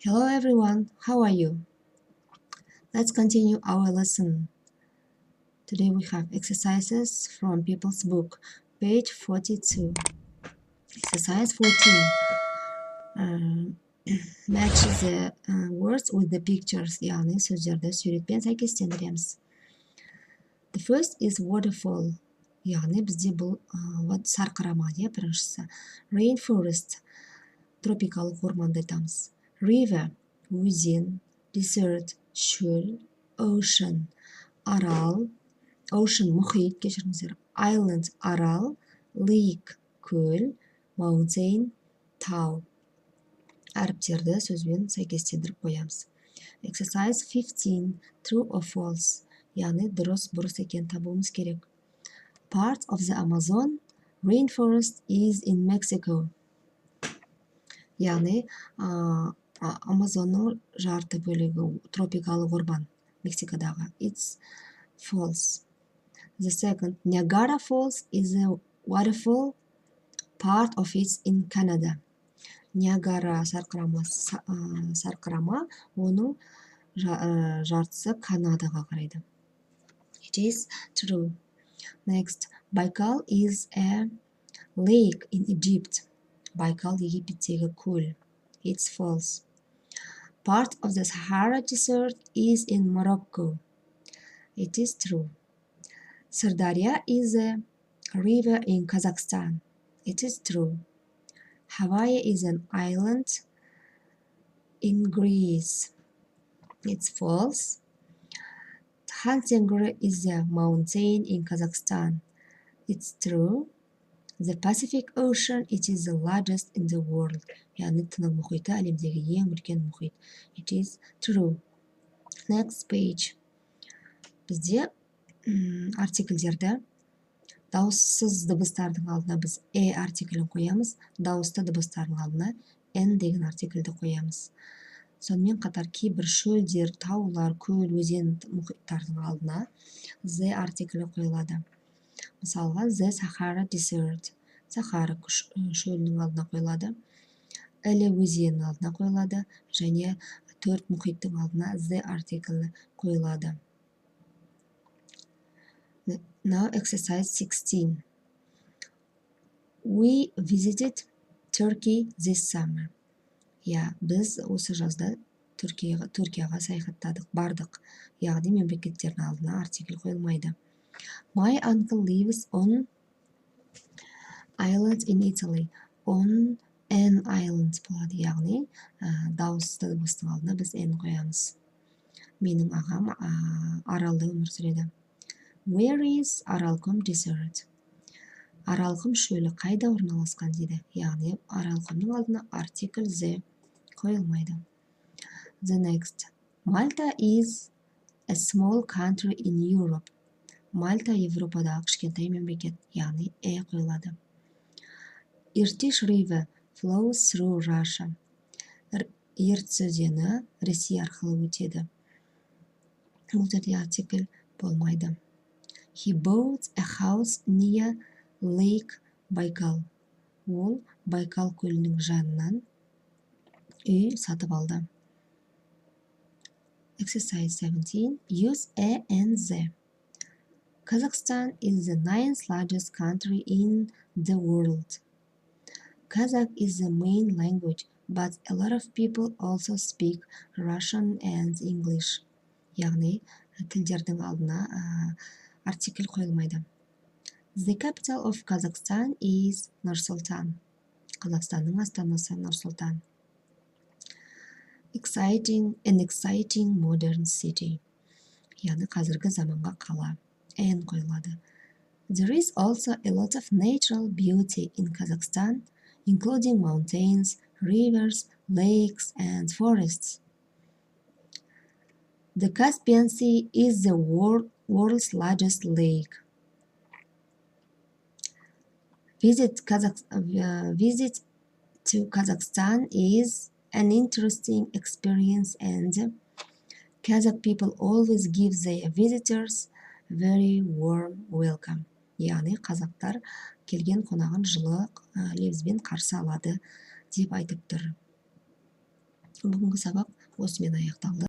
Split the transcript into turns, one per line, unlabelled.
Hello everyone, how are you? Let's continue our lesson. Today we have exercises from Pupil's book, page 42. Exercise 14. Match the words with the pictures. яғни сөздерді суретпен сәйкестендіреміз. The first is waterfall. яғни бізде бұл сарқырама, біріншісі. Rainforest, тропикалық орманды айтамыз. River, өзен. Desert, шөл. Ocean, арал. Ocean, мұхит, кешіріңіздер. Island, арал. Lake, көл. Mountain, тау. Әріптерді сөзбен сәйкестендіріп қоямыз. Exercise 15, true or false. яғни дұрыс, бұрыс екен табуымыз керек. Part of the Amazon rainforest is in Mexico. яғни Амазонның жарты бөлігі тропикалық орман Мексикадағы. It's false. The second, Niagara Falls is a waterfall. Part of it in Canada. Ниагара сарқырама, оның жартысы Канадаға қарайды. It is true. Next, Baikal is a lake in Egypt. Baikal Египеттегі көл. It's false. Part of the Sahara Desert is in Morocco. It is true. Sirdarya is a river in Kazakhstan. It is true. Hawaii is an island in Greece. It's false. Thanzangur is a mountain in Kazakhstan. It's true. The Pacific Ocean, it is the largest in the world. яғни Тынық мұхиты әлемдегі ең үлкен мұхит. It is true. Next page. Бізде артикльдерді дауыссыз дыбыстардың алдына біз артиклін қоямыз, дауысты дыбыстардың алдына n деген артиклді қоямыз. Сонымен қатар кейбір шөлдер, таулар, көл, өзен, мұхиттардың алдына z артиклі қойылады. Мысалға, the Sahara Desert, Сахара шөлінің алдына қойылады, Ілі өзенінің алдына қойылады, және 4 мұхиттың алдына the артиклі қойылады. Now exercise 16. We visited Turkey this summer. Біз осы жазда Түркияға саяхаттадық, бардық. Яғни мемлекеттердің алдына артикль қойылмайды. My uncle lives on island in Italy. On an island болады. Яғни дауысты дыбыстың алдына біз n қоямыз. Менің ағам аралда өмір сүреді. Where is Аралқұм desert? Аралқұм шөлі қайда орналасқан дейді. Яғни Аралқұмның алдына артикль the қойылмайды. The next. Malta is a small country in Europe. Мальта Европадағы кішкентай мемлекет, яғни қойылады. Irtysh River flows through Russia. Ертіс өзені Ресей арқылы өтеді. Бұл жерде артикль болмайды. He bought a house near Lake Baikal. Ол Байкал көлінің жанынан үй сатып алды. Exercise 17. Use a and the. Kazakhstan is the 9th largest country in the world. Kazakh is the main language, but a lot of people also speak Russian and English. Яғни тілдердің алдына артикль қойылмайды. The capital of Kazakhstan is Nur-Sultan. Қазақстанның астанасы Нұр-Сұлтан. An exciting modern city. Яғни қазіргі заманға қала. N қойылады. There is also a lot of natural beauty in Kazakhstan, including mountains, rivers, lakes, and forests. The Caspian Sea is the world's largest lake. Visit to Kazakhstan is an interesting experience, and Kazakh people always give their visitors very warm welcome. Яғни қазақтар келген қонағын жылы лебізбен қарсы алады деп айтып тұр. Бүгінгі сабақ осымен аяқталды.